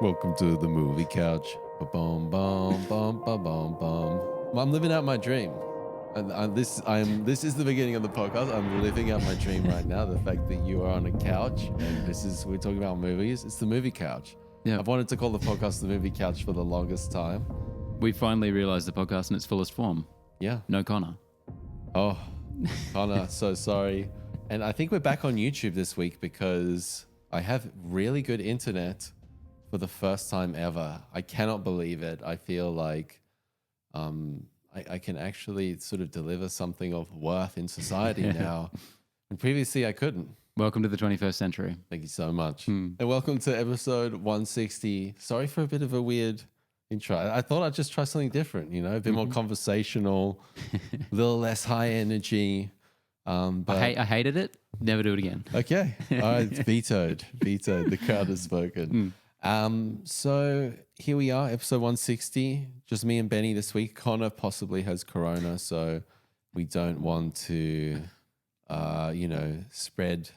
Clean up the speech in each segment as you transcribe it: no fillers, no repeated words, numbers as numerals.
Welcome to the movie couch. Ba-bum, bum, bum, ba-bum, bum. Well, I'm living out my dream. And this is the beginning of the podcast. I'm living out my dream right now. The fact that you are on a couch and we're talking about movies. It's the movie couch. Yeah. I've wanted to call the podcast the movie couch for the longest time. We finally realised the podcast in its fullest form. Yeah. No Connor. Oh, Connor, so sorry. And I think we're back on YouTube this week because I have really good internet for the first time ever. I cannot believe it. I feel like I can actually sort of deliver something of worth in society now. And previously I couldn't. Welcome to the 21st century. Thank you so much. And welcome to episode 160. Sorry for a bit of a weird intro. I thought I'd just try something different, a bit more conversational, a little less high energy. But I hated it. Never do it again. Okay. All right. Vetoed. The crowd has spoken. So here we are, episode 160. Just me and Benny this week. Connor possibly has corona, so we don't want to, spread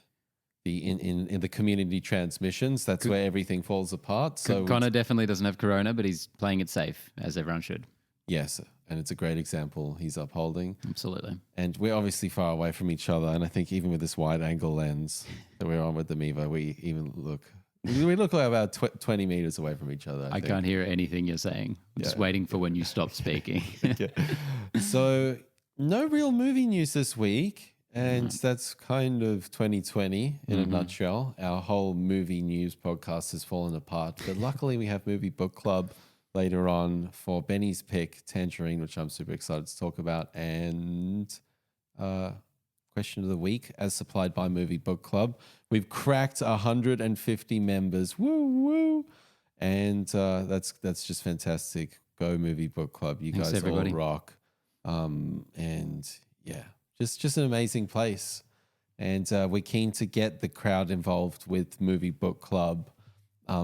the in the community transmissions. That's where everything falls apart. So Connor definitely doesn't have corona, but he's playing it safe, as everyone should. Yes, and it's a great example he's upholding. Absolutely. And we're obviously far away from each other, and I think even with this wide angle lens that we're on with the Mevo, we look like about 20 meters away from each other. I can't hear anything you're saying. I'm just waiting for when you stop speaking. Okay. So no real movie news this week, and that's kind of 2020 in a nutshell. Our whole movie news podcast has fallen apart, but luckily we have Movie Book Club later on for Benny's pick, Tangerine, which I'm super excited to talk about, and question of the week as supplied by Movie Book Club. We've cracked 150 members. Woo woo. And that's just fantastic. Go Movie Book Club. You Thanks, guys everybody. all rock. And yeah, just an amazing place. And we're keen to get the crowd involved with Movie Book Club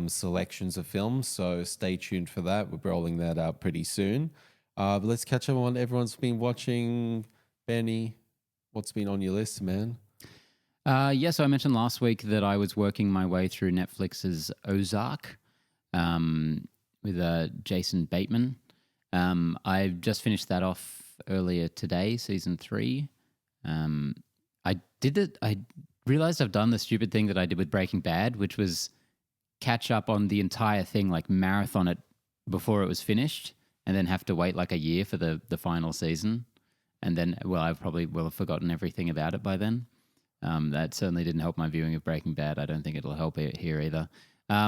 selections of films. So stay tuned for that. We're rolling that out pretty soon. But let's catch up on what everyone's been watching. Benny, what's been on your list, man? So I mentioned last week that I was working my way through Netflix's Ozark with Jason Bateman. I just finished that off earlier today, season 3. I realized I've done the stupid thing that I did with Breaking Bad, which was catch up on the entire thing, like marathon it before it was finished, and then have to wait like a year for the final season. And then, I probably will have forgotten everything about it by then. That certainly didn't help my viewing of Breaking Bad. I don't think it'll help it here either. I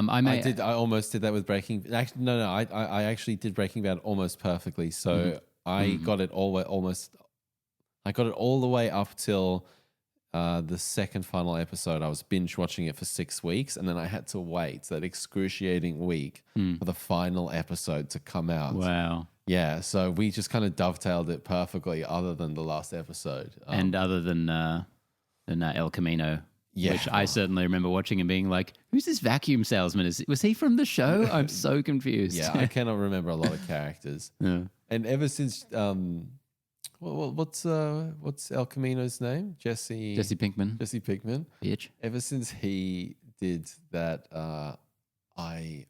almost did that with Breaking. Actually, no. I actually did Breaking Bad almost perfectly. So I got it almost. I got it all the way up till the second final episode. I was binge watching it for 6 weeks, and then I had to wait that excruciating week for the final episode to come out. Wow. Yeah, so we just kind of dovetailed it perfectly, other than the last episode, and other than El Camino. Yeah. Which I certainly remember watching and being like, who's this vacuum salesman? Was he from the show? I'm so confused. Yeah, I cannot remember a lot of characters. Yeah. And ever since, what's El Camino's name? Jesse Pinkman. Jesse Pinkman. Bitch. Ever since he did that, I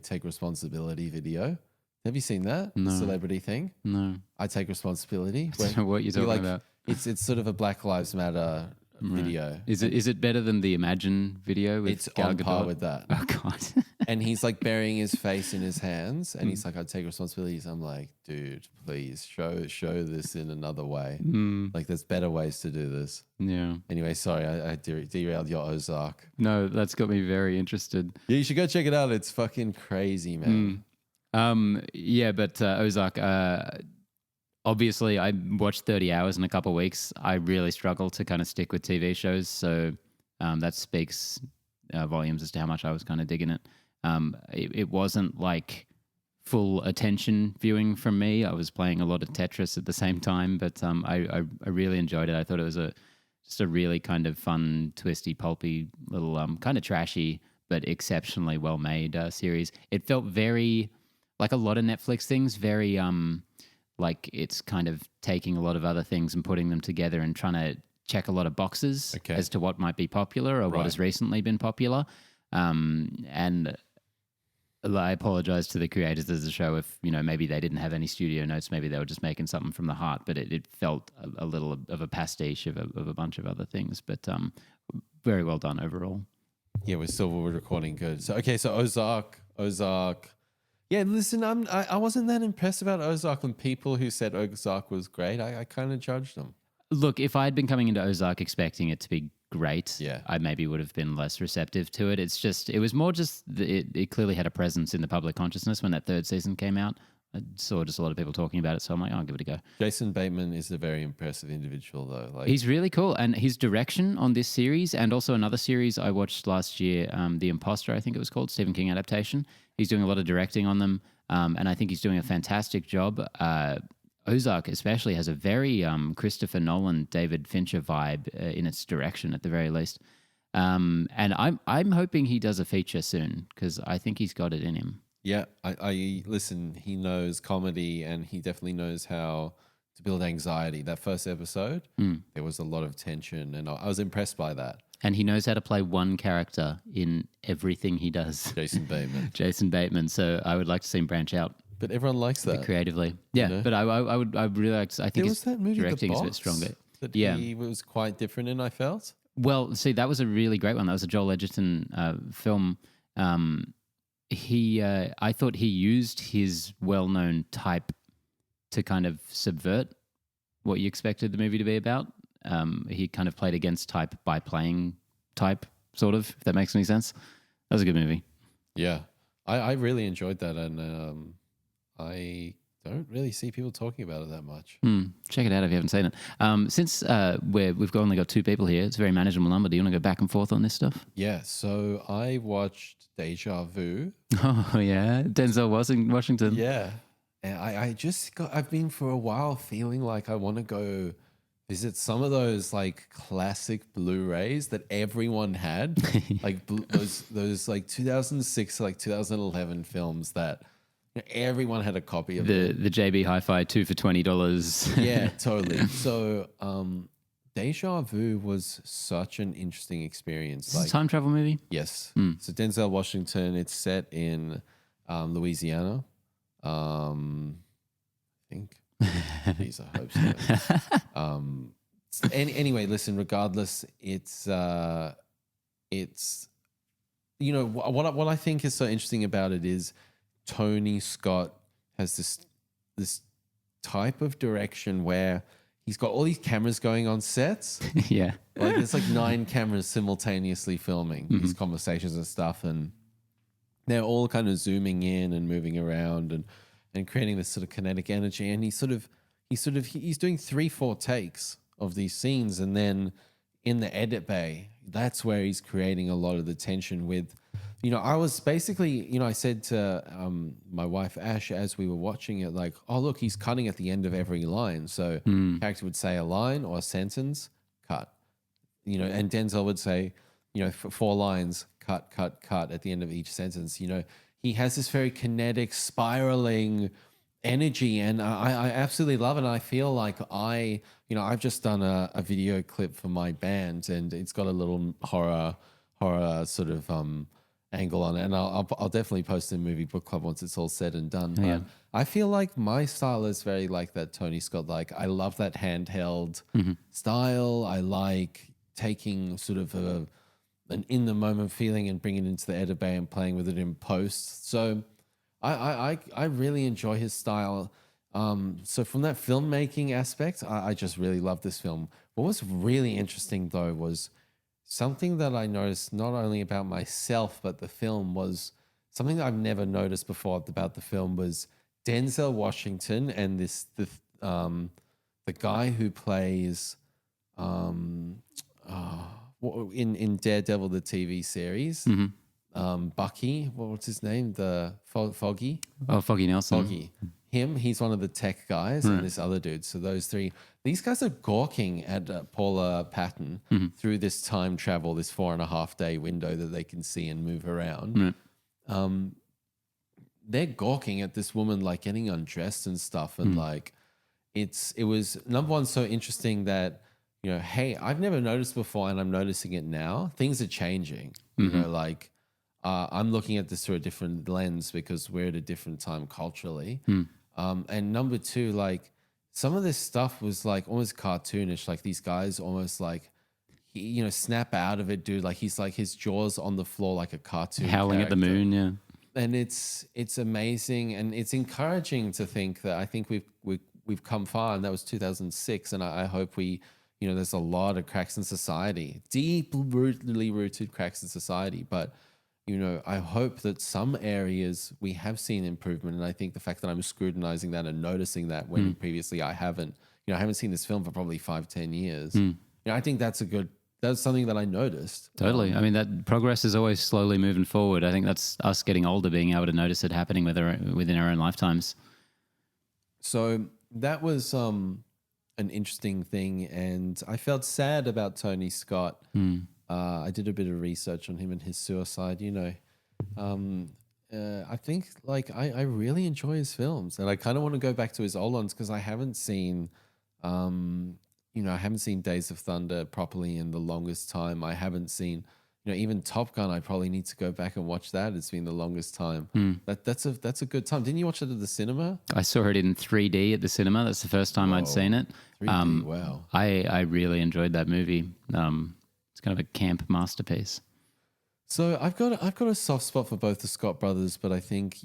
take responsibility video. Have you seen that? No. The celebrity thing? No. I take responsibility. I don't know what you're talking about. It's sort of a Black Lives Matter video. Is it better than the Imagine video with It's Gal on par Gadot? with that. Oh, God. And he's like burying his face in his hands, and he's like, "I take responsibilities." I'm like, "Dude, please show this in another way. Like, there's better ways to do this." Yeah. Anyway, sorry, I derailed your Ozark. No, that's got me very interested. Yeah, you should go check it out. It's fucking crazy, man. But Ozark, obviously I watched 30 hours in a couple of weeks. I really struggle to kind of stick with TV shows. So that speaks volumes as to how much I was kind of digging it. It wasn't like full attention viewing from me. I was playing a lot of Tetris at the same time, but I really enjoyed it. I thought it was just a really kind of fun, twisty, pulpy little kind of trashy, but exceptionally well made series. It felt very like a lot of Netflix things, very like it's kind of taking a lot of other things and putting them together and trying to check a lot of boxes as to what might be popular or what has recently been popular. And I apologize to the creators of the show if, maybe they didn't have any studio notes. Maybe they were just making something from the heart, but it felt a little of a pastiche of a bunch of other things. But very well done overall. Yeah, we're recording good. So okay, so Ozark. Yeah, listen, I wasn't that impressed about Ozark, and people who said Ozark was great, I kind of judged them. Look, if I had been coming into Ozark expecting it to be great, Yeah. I maybe would have been less receptive to it. It was more just, it clearly had a presence in the public consciousness when that third season came out. I saw just a lot of people talking about it, so I'm like, I'll give it a go. Jason Bateman is a very impressive individual, though. Like, he's really cool, and his direction on this series, and also another series I watched last year, The Imposter, I think it was called, Stephen King adaptation. He's doing a lot of directing on them, and I think he's doing a fantastic job. Ozark especially has a very Christopher Nolan, David Fincher vibe in its direction, at the very least. And I'm hoping he does a feature soon, because I think he's got it in him. yeah, I listen. He knows comedy, and he definitely knows how to build anxiety. That first episode, there was a lot of tension, and I was impressed by that. And he knows how to play one character in everything he does. Jason Bateman. Jason Bateman. So I would like to see him branch out. But everyone likes that Creatively. Yeah, know? but I would really like to, I think There his was that movie, The directing is a bit Boss, stronger. that Yeah. he was quite different in, I felt. Well, see, that was a really great one. That was a Joel Edgerton film. I thought he used his well-known type to kind of subvert what you expected the movie to be about. He kind of played against type by playing type, sort of, if that makes any sense. That was a good movie. Yeah, I really enjoyed that, and I don't really see people talking about it that much. Check it out if you haven't seen it. Since we've only got two people here, it's a very manageable number. Do you want to go back and forth on this stuff? Yeah, so I watched Deja Vu. Oh, yeah. Denzel Washington. Yeah, and I've been for a while feeling like I want to go visit some of those like classic Blu-rays that everyone had, like those like 2006 like 2011 films that everyone had a copy of. The JB Hi-Fi 2 for $20. Yeah, totally. So Deja Vu was such an interesting experience. Is this a time travel movie? Yes. So Denzel Washington, it's set in Louisiana. I think. Jeez, I hope so. Anyway, listen, regardless, it's what I think is so interesting about it is Tony Scott has this type of direction where he's got all these cameras going on sets. Yeah. Like there's like 9 cameras simultaneously filming these conversations and stuff, and they're all kind of zooming in and moving around and creating this sort of kinetic energy. And he's doing 3-4 takes of these scenes, and then in the edit bay, that's where he's creating a lot of the tension with. I was basically, I said to my wife, Ash, as we were watching it, like, oh, look, he's cutting at the end of every line. So character would say a line or a sentence, cut. And Denzel would say, 4 lines, cut at the end of each sentence. He has this very kinetic, spiraling energy, and I absolutely love it. And I feel like I've just done a video clip for my band, and it's got a little horror sort of angle on it, and I'll definitely post it in Movie Book Club once it's all said and done. But Yeah. I feel like my style is very like that Tony Scott. Like I love that handheld style. I like taking sort of an in the moment feeling and bringing it into the edit bay and playing with it in post. So I really enjoy his style. So from that filmmaking aspect, I just really love this film. What was really interesting though was something that I noticed not only about myself, but the film was something that I've never noticed before about the film was Denzel Washington and the guy who plays in Daredevil, the TV series, Bucky, what's his name? The Foggy? Oh, Foggy Nelson. Foggy. He's one of the tech guys, and this other dude. So those three, these guys are gawking at Paula Patton through this time travel, this 4.5 day window that they can see and move around. They're gawking at this woman like getting undressed and stuff, and like it was number one so interesting that hey, I've never noticed before, and I'm noticing it now. Things are changing. Like I'm looking at this through a different lens because we're at a different time culturally. And number two, like some of this stuff was like almost cartoonish. Like these guys almost like, snap out of it, dude. Like he's like his jaws on the floor like a cartoon Howling at the character. moon, yeah. And it's amazing and it's encouraging to think that I think we've come far, and that was 2006, and I hope there's a lot of cracks in society, deeply rooted cracks in society, but I hope that some areas we have seen improvement, and I think the fact that I'm scrutinizing that and noticing that when previously I haven't seen this film for probably 5-10 years. I think that's something that I noticed. Totally. I mean, that progress is always slowly moving forward. I think that's us getting older, being able to notice it happening within our own lifetimes. So that was an interesting thing, and I felt sad about Tony Scott. I did a bit of research on him and his suicide. I think like I really enjoy his films, and I kind of want to go back to his old ones because I haven't seen. I haven't seen Days of Thunder properly in the longest time. I haven't seen, even Top Gun. I probably need to go back and watch that. It's been the longest time. That's a good time. Didn't you watch it at the cinema? I saw it in 3D at the cinema. That's the first time I'd seen it. 3D, wow. I really enjoyed that movie. It's kind of a camp masterpiece. So I've got a soft spot for both the Scott brothers, but I think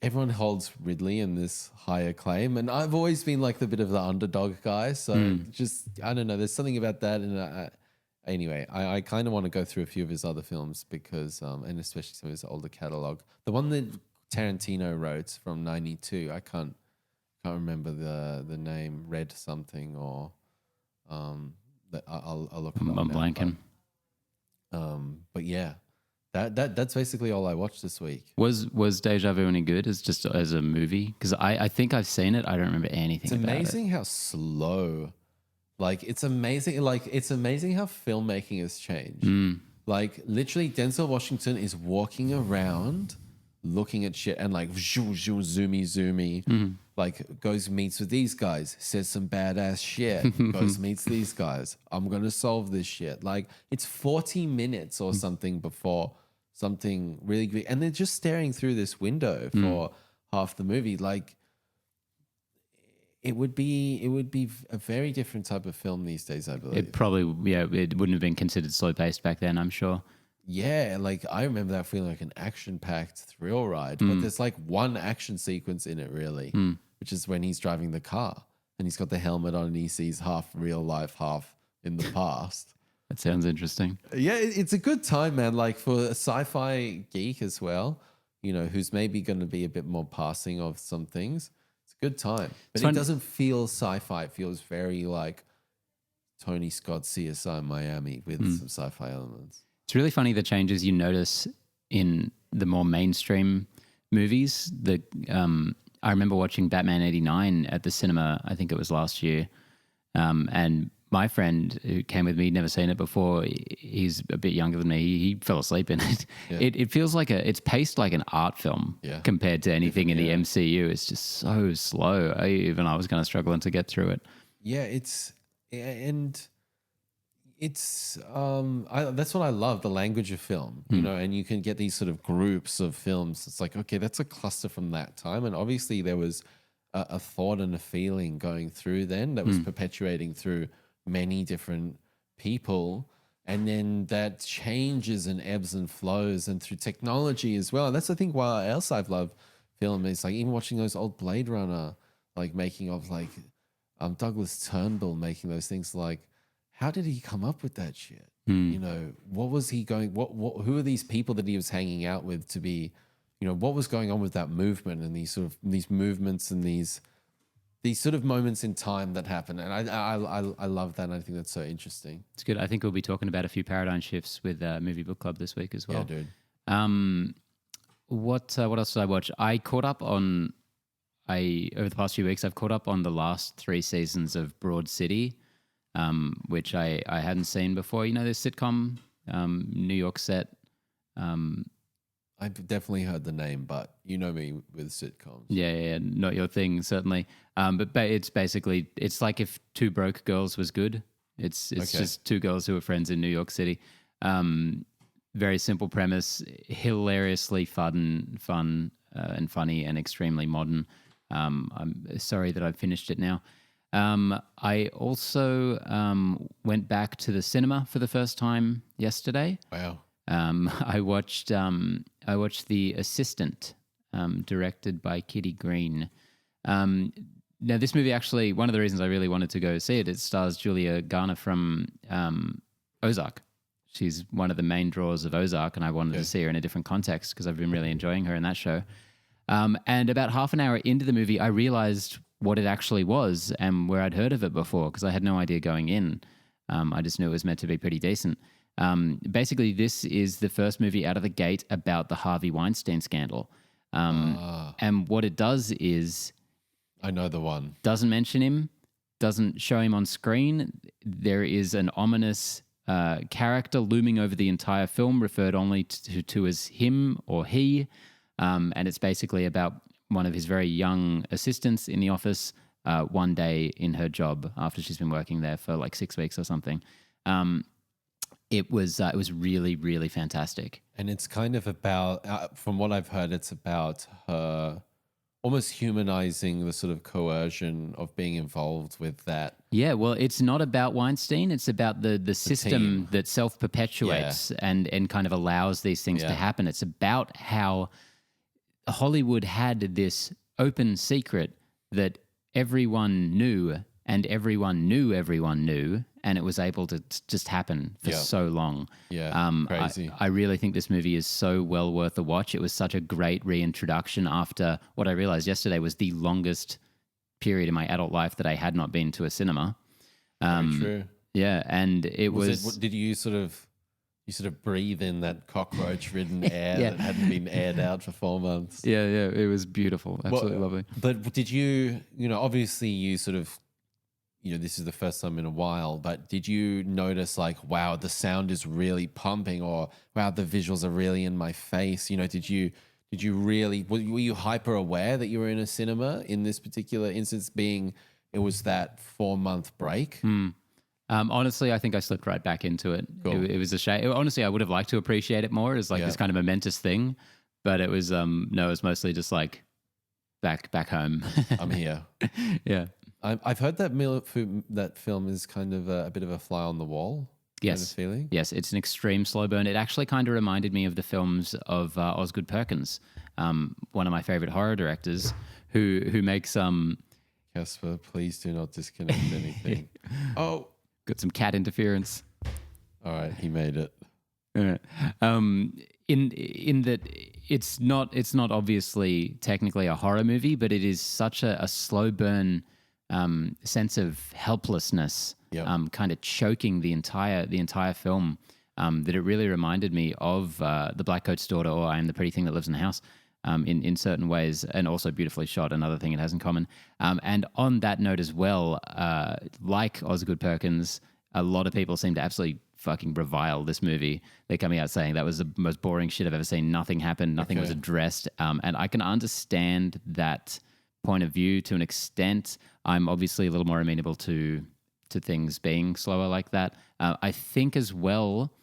everyone holds Ridley in this high acclaim, and I've always been like the bit of the underdog guy. So just I don't know, there's something about that, and anyway, I kind of want to go through a few of his other films because and especially some of his older catalog. The one that Tarantino wrote from '92, I can't remember the name, Red something or I'll look. I'm blanking. But yeah, that's basically all I watched this week. Was Deja Vu any good as a movie? Because I think I've seen it. I don't remember anything. It's amazing how slow. Like it's amazing how filmmaking has changed. Like literally, Denzel Washington is walking around, looking at shit, and like zoomy. Like goes meets with these guys, says some badass shit, goes meets these guys. I'm gonna solve this shit. Like it's 40 minutes or something before something really big, and they're just staring through this window for half the movie. Like it would be a very different type of film these days, I believe. It probably it wouldn't have been considered slow paced back then, I'm sure. Yeah, like I remember that feeling like an action-packed thrill ride, but there's like one action sequence in it really, which is when he's driving the car and he's got the helmet on and he sees half real life, half in the past. That sounds interesting. Yeah, it's a good time, man. Like for a sci-fi geek as well, who's maybe going to be a bit more passing of some things. It's a good time, but it doesn't feel sci-fi. It feels very like Tony Scott CSI Miami with some sci-fi elements. It's really funny the changes you notice in the more mainstream movies. I remember watching Batman '89 at the cinema. I think it was last year, and my friend who came with me, never seen it before. He's a bit younger than me. He fell asleep in it. Yeah. It feels like it's paced like an art film compared to anything in the MCU. It's just so slow. I was kind of struggling to get through it. Yeah, that's what I love, the language of film, and you can get these sort of groups of films. It's like, okay, that's a cluster from that time. And obviously there was a thought and a feeling going through then that was perpetuating through many different people. And then that changes and ebbs and flows and through technology as well. And that's, I think, why else I've loved film is like even watching those old Blade Runner, like making of like Douglas Turnbull making those things like, how did he come up with that shit? What was he going? Who are these people that he was hanging out with to be? What was going on with that movement and these movements and these sort of moments in time that happen? And I love that. And I think that's so interesting. It's good. I think we'll be talking about a few paradigm shifts with Movie Book Club this week as well. Yeah, dude. What else did I watch? I caught up on. Over the past few weeks, I've caught up on the last 3 seasons of Broad City. Which I hadn't seen before. This sitcom, New York set. I've definitely heard the name, but you know me with sitcoms. Yeah, not your thing, certainly. But it's basically, it's like if Two Broke Girls was good. It's just 2 girls who are friends in New York City. very simple premise, hilariously fun and funny, and extremely modern. I'm sorry that I've finished it now. I also went back to the cinema for the first time yesterday. Wow. I watched The Assistant, directed by Kitty Green. Now, this movie actually, one of the reasons I really wanted to go see it, it stars Julia Garner from Ozark. She's one of the main draws of Ozark, and I wanted to see her in a different context because I've been really enjoying her in that show. And about half an hour into the movie, I realized what it actually was and where I'd heard of it before, because I had no idea going in. I just knew it was meant to be pretty decent. Basically, this is the first movie out of the gate about the Harvey Weinstein scandal. And what it does is... I know the one. Doesn't mention him, doesn't show him on screen. There is an ominous character looming over the entire film, referred only to as him or he. And it's basically about one of his very young assistants in the office one day in her job after she's been working there for like 6 weeks or something. It was really, really fantastic. And it's kind of about, from what I've heard, it's about her almost humanizing the sort of coercion of being involved with that. Yeah, well, it's not about Weinstein. It's about the system that self-perpetuates and kind of allows these things to happen. It's about how Hollywood had this open secret that everyone knew, and everyone knew everyone knew, and it was able to just happen for so long. Yeah, crazy. I really think this movie is so well worth a watch. It was such a great reintroduction after what I realized yesterday was the longest period in my adult life that I had not been to a cinema. Very true. Yeah, and it was... Did you sort of breathe in that cockroach-ridden air that hadn't been aired out for 4 months? Yeah, it was beautiful. Absolutely lovely. But did you, obviously you sort of, this is the first time in a while, but did you notice like, wow, the sound is really pumping, or wow, the visuals are really in my face? Did you really, were you hyper aware that you were in a cinema in this particular instance, being it was that 4-month break? Honestly, I think I slipped right back into it. Cool. It was a shame. Honestly, I would have liked to appreciate it more as like this kind of momentous thing, but it was no, it was mostly just like back home. I'm here. Yeah. I've heard that film is kind of a bit of a fly on the wall. Yes. Kind of feeling. Yes, it's an extreme slow burn. It actually kind of reminded me of the films of Osgood Perkins, one of my favorite horror directors, who makes Casper, please do not disconnect anything. Oh, got some cat interference. All right, he made it. In that it's not obviously technically a horror movie, but it is such a slow burn sense of helplessness, kind of choking the entire film, that it really reminded me of The Black Coat's Daughter or I Am the Pretty Thing That Lives in the House, in certain ways, and also beautifully shot, another thing it has in common. And on that note as well, like Osgood Perkins, a lot of people seem to absolutely fucking revile this movie. They're coming out saying that was the most boring shit I've ever seen. Nothing happened. Nothing was addressed. And I can understand that point of view to an extent. I'm obviously a little more amenable to things being slower like that. I think as well,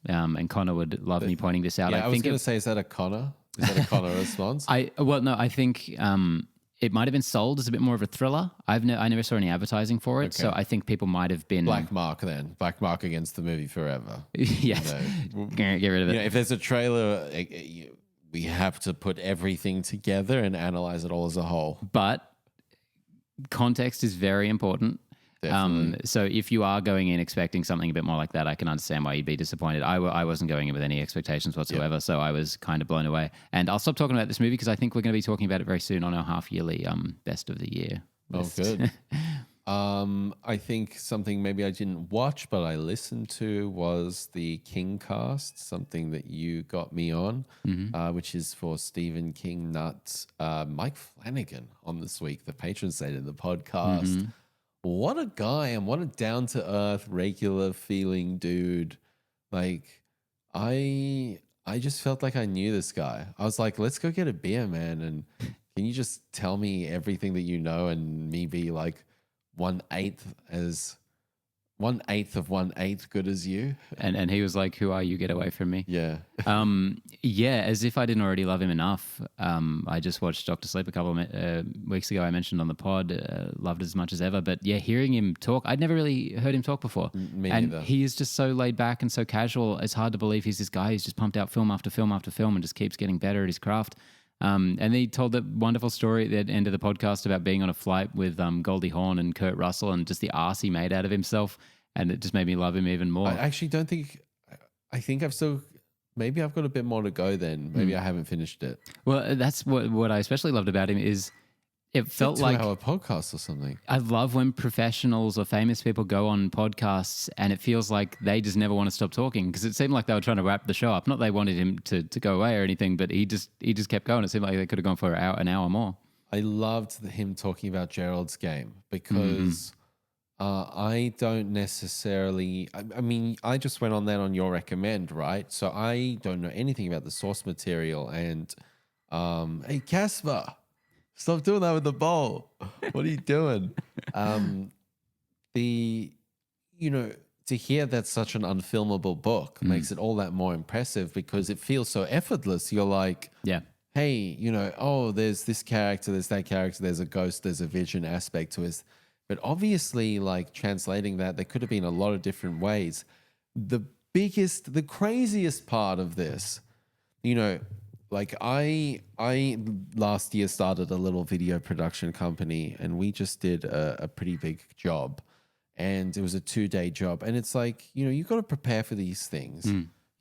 and Connor would love me pointing this out. Yeah, I was going to say, is that a Connor? Is that a Connor response? I think it might have been sold as a bit more of a thriller. I never saw any advertising for it, so I think people might have been Black mark against the movie forever. Yes, get rid of it. If there's a trailer, we have to put everything together and analyze it all as a whole. But context is very important. So if you are going in expecting something a bit more like that, I can understand why you'd be disappointed. I wasn't going in with any expectations whatsoever, so I was kind of blown away. And I'll stop talking about this movie because I think we're going to be talking about it very soon on our half-yearly best of the year list. Oh, good. I think something maybe I didn't watch, but I listened to was the King cast, something that you got me on, which is for Stephen King nuts, Mike Flanagan on this week, the patron saint of the podcast. What a guy, and what a down-to-earth, regular feeling dude. Like, I just felt like I knew this guy. I was like, let's go get a beer, man, and can you just tell me everything that you know, and me be like 1/8 1/8 of 1/8 good as you. And he was like, "Who are you? Get away from me." Yeah. Yeah, as if I didn't already love him enough. I just watched Doctor Sleep a couple of weeks ago. I mentioned on the pod, loved it as much as ever. But yeah, hearing him talk, I'd never really heard him talk before. Me and neither. he is just so laid back and so casual. It's hard to believe he's this guy who's just pumped out film after film after film and just keeps getting better at his craft. And he told that wonderful story at the end of the podcast about being on a flight with Goldie Hawn and Kurt Russell and just the arse he made out of himself. And it just made me love him even more. I actually don't think. I think I've still. Maybe I've got a bit more to go. Then maybe I haven't finished it. Well, that's what I especially loved about him is it felt like a 2-hour podcast or something. I love when professionals or famous people go on podcasts and it feels like they just never want to stop talking, because it seemed like they were trying to wrap the show up. Not they wanted him to go away or anything, but he just kept going. It seemed like they could have gone for an hour more. I loved him talking about Gerald's game because I don't necessarily. I mean, I just went on that on your recommend, right? So I don't know anything about the source material. And hey, Casper, stop doing that with the bowl. What are you doing? To hear that's such an unfilmable book makes it all that more impressive because it feels so effortless. You're like, Yeah. hey, there's this character, there's that character, there's a ghost, there's a vision aspect to it. But obviously, like translating that, there could have been a lot of different ways. The craziest part of this, like I last year started a little video production company and we just did a pretty big job, and it was a 2-day job. And it's like, you've got to prepare for these things,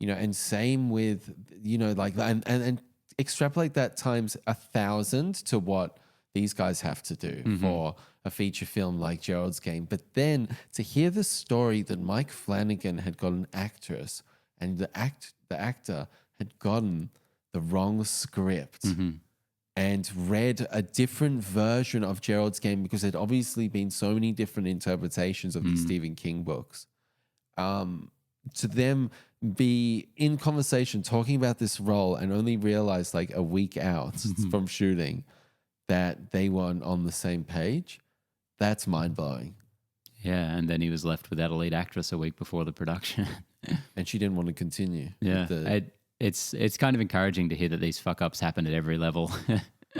and same with, like, and extrapolate that times 1,000 to what these guys have to do for a feature film like Gerald's Game. But then to hear the story that Mike Flanagan had got an actress and the actor had gotten the wrong script and read a different version of Gerald's Game, because there'd obviously been so many different interpretations of these Stephen King books. To them be in conversation talking about this role and only realize like a week out from shooting that they weren't on the same page, that's mind-blowing. Yeah, and then he was left without a lead actress a week before the production. And she didn't want to continue. Yeah, it's kind of encouraging to hear that these fuck-ups happen at every level.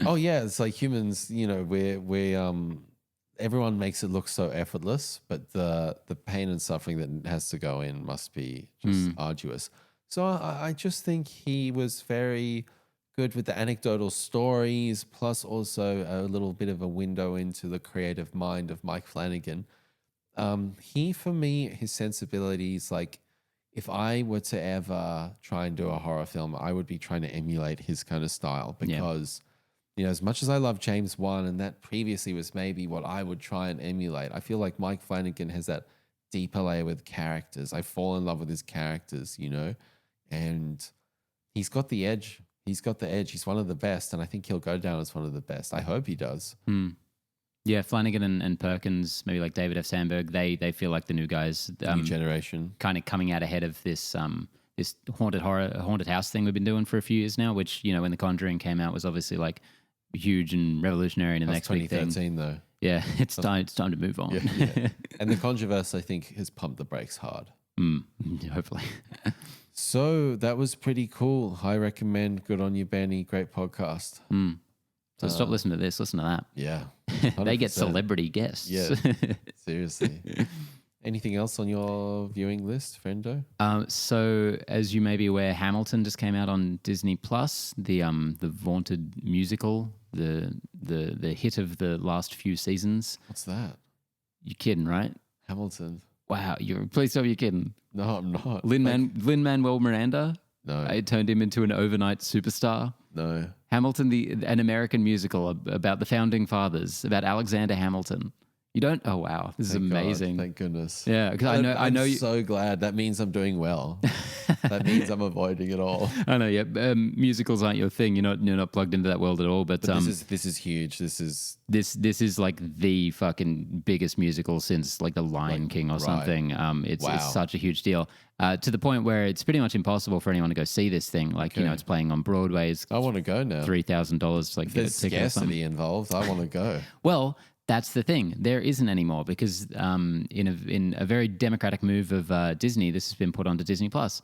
Oh, yeah, it's like humans, we're everyone makes it look so effortless, but the pain and suffering that has to go in must be just arduous. So I just think he was very good with the anecdotal stories, plus also a little bit of a window into the creative mind of Mike Flanagan. For me, his sensibilities, like if I were to ever try and do a horror film, I would be trying to emulate his kind of style because, as much as I love James Wan and that previously was maybe what I would try and emulate, I feel like Mike Flanagan has that deeper layer with characters. I fall in love with his characters, and he's got the edge. He's got the edge. He's one of the best, and I think he'll go down as one of the best. I hope he does. Yeah, Flanagan and Perkins, maybe like David F. Sandberg, they feel like the new guys. New generation. Kind of coming out ahead of this this haunted house thing we've been doing for a few years now, which, when The Conjuring came out was obviously like huge and revolutionary and the next big thing. 2013 though. Yeah, it's time to move on. Yeah. And the Controverse, I think, has pumped the brakes hard. Hopefully. So that was pretty cool. I recommend. Good on you, Benny. Great podcast. So stop listening to this, listen to that. Yeah. They get 100%. celebrity guests. Yeah, seriously. Anything else on your viewing list, friendo? So as you may be aware, Hamilton just came out on Disney Plus, the vaunted musical, the hit of the last few seasons. What's that? You're kidding, right? Hamilton. Wow, please tell me you're kidding. No, I'm not. Lin-Manuel Miranda. No. It turned him into an overnight superstar. No. Hamilton, an American musical about the founding fathers, about Alexander Hamilton. You don't? Oh wow, this is amazing! God, thank goodness. Yeah, because I know. I'm You, so glad. That means I'm doing well. That means I'm avoiding it all. I know. Yeah, musicals aren't your thing. You're not plugged into that world at all. But this is huge. This is like the fucking biggest musical since like The Lion King or something. It's such a huge deal. To the point where it's pretty much impossible for anyone to go see this thing. Like it's playing on Broadway. I want to go now. $3,000 to like get a There's ticket or something. scarcity involved. I want to go. Well, That's the thing. There isn't anymore because in a very democratic move of Disney, this has been put onto Disney Plus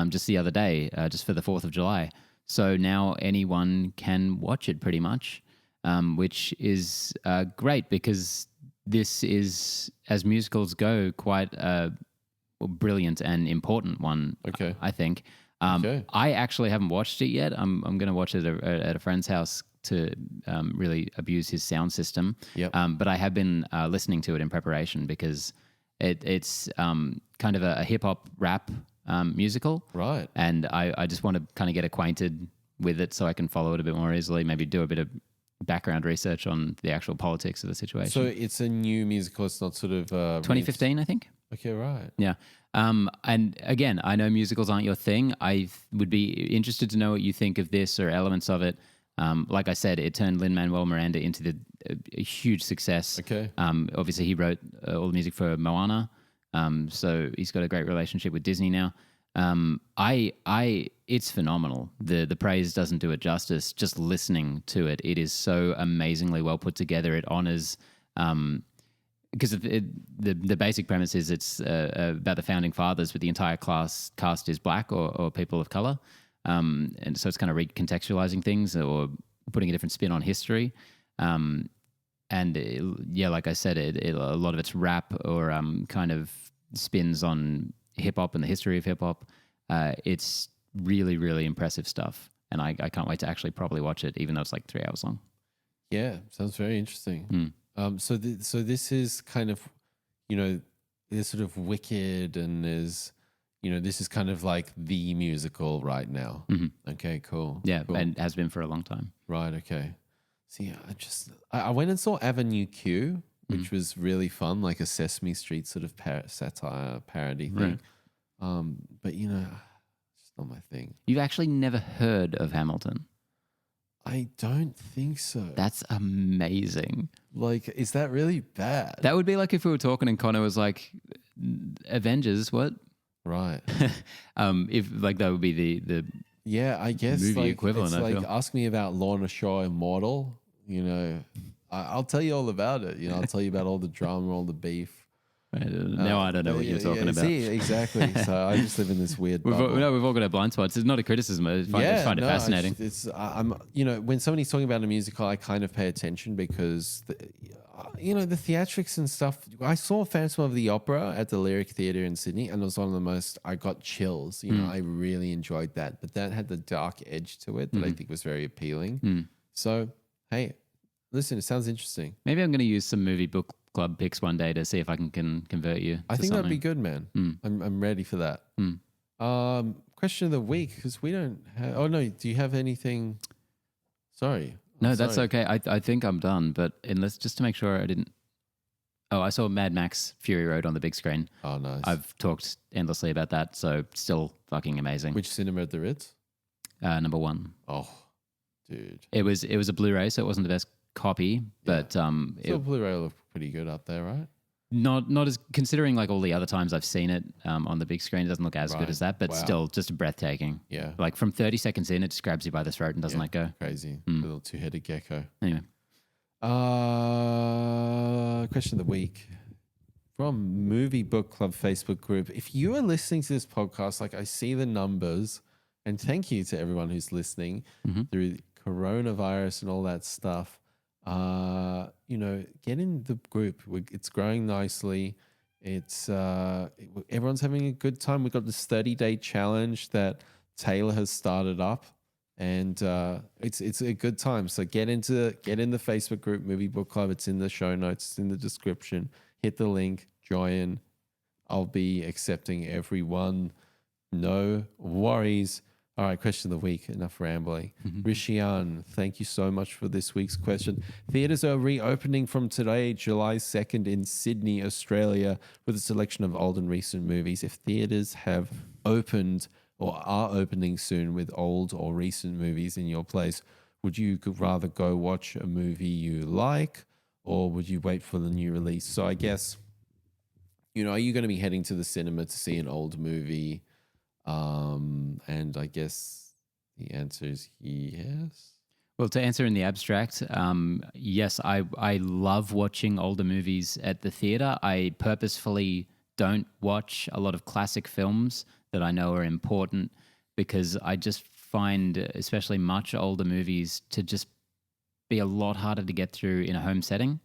just the other day, just for the 4th of July. So now anyone can watch it pretty much, which is great because this is, as musicals go, quite a brilliant and important one, Okay. I think. Okay. I actually haven't watched it yet. I'm going to watch it at a friend's house to really abuse his sound system. Yep. But I have been listening to it in preparation because it's kind of a hip hop rap musical. Right. And I just want to kind of get acquainted with it so I can follow it a bit more easily, maybe do a bit of background research on the actual politics of the situation. So it's a new musical. It's not sort of 2015, I think. Okay, right. Yeah. And again, I know musicals aren't your thing. I would be interested to know what you think of this or elements of it. Like I said, it turned Lin-Manuel Miranda into a huge success. Okay. Obviously, he wrote all the music for Moana. So he's got a great relationship with Disney now. It's phenomenal. The praise doesn't do it justice. Just listening to it, it is so amazingly well put together. It honors, because the basic premise is it's about the founding fathers, but the entire cast is black or people of color, and so it's kind of recontextualizing things or putting a different spin on history. Like I said, a lot of it's rap or kind of spins on hip hop and the history of hip hop. It's really, really impressive stuff, and I can't wait to actually probably watch it, even though it's like 3 hours long. Yeah, sounds very interesting. So this is kind of, there's sort of Wicked, and there's, this is kind of like the musical right now. Mm-hmm. Okay, cool. Yeah, cool. and has been for a long time. Right. Okay. See, I went and saw Avenue Q, which was really fun, like a Sesame Street sort of satire parody thing. But it's just not my thing. You've actually never heard of Hamilton? I don't think so. That's amazing. Like, is that really bad? That would be like if we were talking and Connor was like, Avengers, what? Right. If like that would be the yeah, I guess movie like, equivalent. It's I like feel. ask me about Lorna Shaw Immortal. I'll tell you all about it. I'll tell you about all the drama, all the beef. Now I don't know what you're talking about. See, exactly. So I just live in this weird bubble. We've all got our blind spots. It's not a criticism. I find it fascinating. I'm when somebody's talking about a musical, I kind of pay attention because the theatrics and stuff. I saw Phantom of the Opera at the Lyric Theatre in Sydney, and it was one of the most. I got chills. I really enjoyed that, but that had the dark edge to it that I think was very appealing. So hey, listen, it sounds interesting. Maybe I'm going to use some movie book club picks one day to see if I can convert you. I think something. that'd be good, man. I'm ready for that. Question of the week, because we don't have. Oh no, do you have anything? Sorry. No, that's okay. I think I'm done, but unless just to make sure I didn't. Oh, I saw Mad Max Fury Road on the big screen. Oh, nice. I've talked endlessly about that, so still fucking amazing. Which cinema at the Ritz? Number 1. Oh, dude. It was a Blu-ray, so it wasn't the best copy, but so Blu-ray looked pretty good up there, right? Not as considering like all the other times I've seen it on the big screen, it doesn't look as good as that, but still just breathtaking. Yeah. Like from 30 seconds in, it just grabs you by the throat and doesn't let go. Crazy. Little two-headed gecko. Anyway. Question of the week from Movie Book Club Facebook group. If you are listening to this podcast, like I see the numbers, and thank you to everyone who's listening through coronavirus and all that stuff. Get in the group. It's growing nicely. It's everyone's having a good time. We've got this 30-day challenge that Taylor has started up, and it's a good time. So get in the Facebook group, Movie Book Club. It's in the show notes. It's in the description. Hit the link. Join. I'll be accepting everyone. No worries. All right, question of the week. Enough rambling. Rishyan, thank you so much for this week's question. Theatres are reopening from today, July 2nd in Sydney, Australia, with a selection of old and recent movies. If theatres have opened or are opening soon with old or recent movies in your place, would you rather go watch a movie you like, or would you wait for the new release? So I guess, are you going to be heading to the cinema to see an old movie? And I guess the answer is yes. Well, to answer in the abstract, yes, I love watching older movies at the theater. I purposefully don't watch a lot of classic films that I know are important because I just find, especially much older movies, to just be a lot harder to get through in a home setting.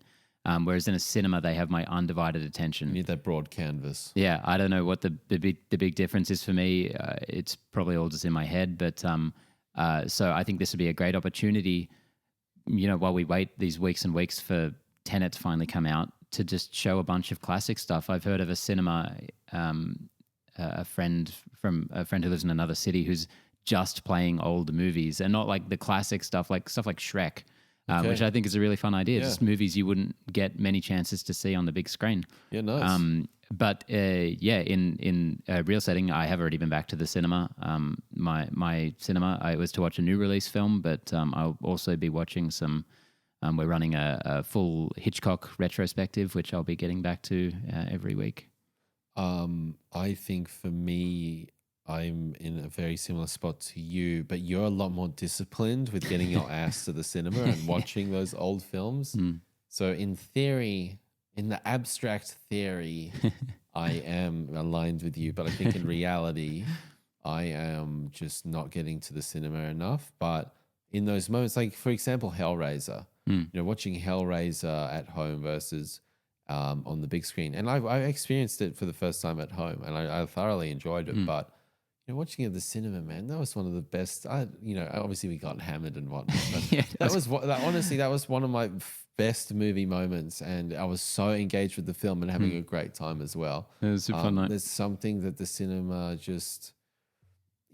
Whereas in a cinema, they have my undivided attention. You need that broad canvas. Yeah, I don't know what the big difference is for me. It's probably all just in my head, but so I think this would be a great opportunity, while we wait these weeks and weeks for Tenet to finally come out, to just show a bunch of classic stuff. I've heard of a cinema, a friend who lives in another city who's just playing old movies, and not like the classic stuff like Shrek. Which I think is a really fun idea. Yeah. Just movies you wouldn't get many chances to see on the big screen. Yeah, nice. But in a real setting, I have already been back to the cinema. My cinema, I was to watch a new release film, but I'll also be watching some. We're running a full Hitchcock retrospective, which I'll be getting back to every week. I think for me, I'm in a very similar spot to you, but you're a lot more disciplined with getting your ass to the cinema and watching those old films. So in theory, in the abstract theory, I am aligned with you, but I think in reality, I am just not getting to the cinema enough. But in those moments, like for example, Hellraiser, watching Hellraiser at home versus on the big screen. And I experienced it for the first time at home and I thoroughly enjoyed it, but watching it at the cinema, man, that was one of the best. Obviously we got hammered and whatnot, but honestly, that was one of my best movie moments, and I was so engaged with the film and having a great time as well. It was a super fun night. There's something that the cinema just,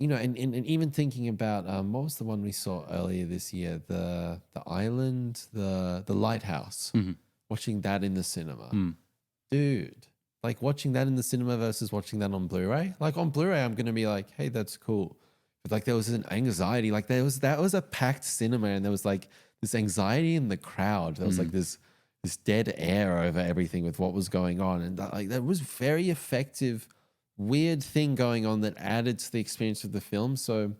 and even thinking about what was the one we saw earlier this year, the island, the lighthouse, watching that in the cinema, dude. Like watching that in the cinema versus watching that on Blu-ray. Like on Blu-ray, I'm gonna be like, "Hey, that's cool," but like there was an anxiety. Like that was a packed cinema, and there was like this anxiety in the crowd. There was like this dead air over everything with what was going on, and that was very effective. Weird thing going on that added to the experience of the film. So,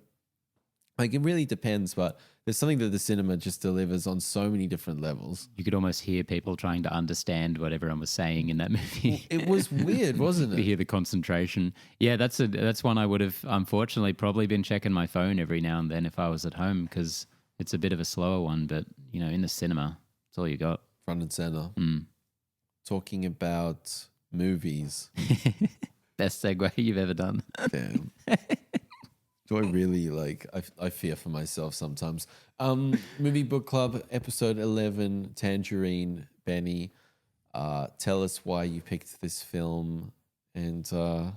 like, it really depends, but there's something that the cinema just delivers on so many different levels. You could almost hear people trying to understand what everyone was saying in that movie. It was weird, wasn't it? You hear the concentration. Yeah, that's one I would have unfortunately probably been checking my phone every now and then if I was at home, because it's a bit of a slower one. But in the cinema, it's all you got. Front and center. Talking about movies. Best segue you've ever done. Damn. Do I really I fear for myself sometimes. Movie Book Club, episode 11, Tangerine, Benny. Tell us why you picked this film and a